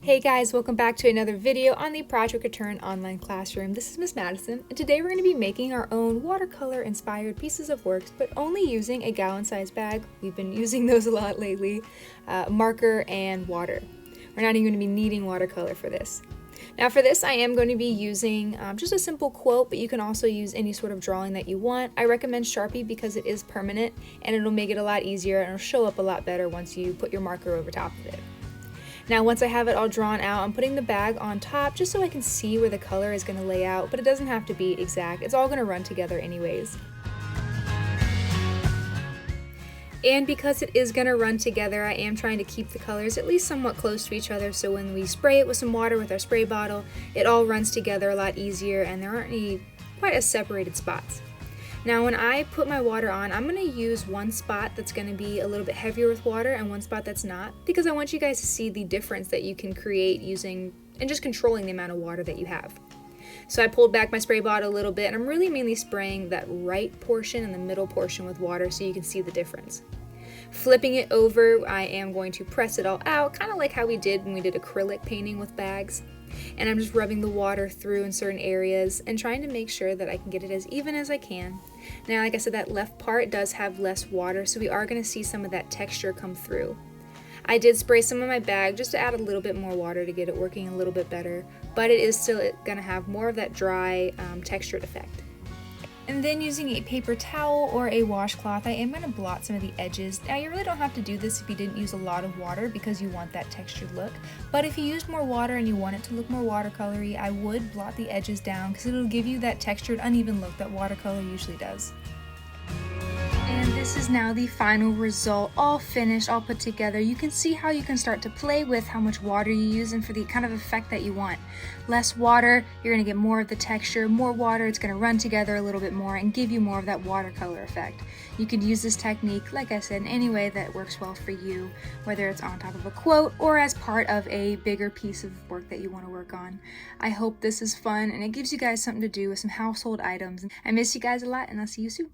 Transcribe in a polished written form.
Hey guys, welcome back to another video on the Project Return online classroom. This is Miss Madison, and today we're going to be making our own watercolor inspired pieces of works, but only using a gallon-sized bag. We've been using those a lot lately, marker and water. We're not even going to be needing watercolor for this. Now for this I am going to be using just a simple quote, but you can also use any sort of drawing that you want. I recommend Sharpie because it is permanent and it'll make it a lot easier and it'll show up a lot better once you put your marker over top of it. Now once I have it all drawn out, I'm putting the bag on top just so I can see where the color is going to lay out, but it doesn't have to be exact. It's all going to run together anyways. And because it is going to run together, I am trying to keep the colors at least somewhat close to each other, so when we spray it with some water with our spray bottle, it all runs together a lot easier and there aren't any quite as separated spots. Now when I put my water on, I'm going to use one spot that's going to be a little bit heavier with water and one spot that's not, because I want you guys to see the difference that you can create using and just controlling the amount of water that you have. So I pulled back my spray bottle a little bit and I'm really mainly spraying that right portion and the middle portion with water so you can see the difference. Flipping it over, I am going to press it all out, kind of like how we did when we did acrylic painting with bags. And I'm just rubbing the water through in certain areas and trying to make sure that I can get it as even as I can. Now, like I said, that left part does have less water, so we are going to see some of that texture come through. I did spray some of my bag just to add a little bit more water to get it working a little bit better, but it is still going to have more of that dry textured effect. And then using a paper towel or a washcloth, I am going to blot some of the edges. Now you really don't have to do this if you didn't use a lot of water because you want that textured look. But if you used more water and you want it to look more watercolory, I would blot the edges down because it'll give you that textured, uneven look that watercolor usually does. And this is now the final result, all finished, all put together. You can see how you can start to play with how much water you use and for the kind of effect that you want. Less water, you're going to get more of the texture. More water, it's going to run together a little bit more and give you more of that watercolor effect. You could use this technique, like I said, in any way that works well for you, whether it's on top of a quote or as part of a bigger piece of work that you want to work on. I hope this is fun and it gives you guys something to do with some household items. I miss you guys a lot and I'll see you soon.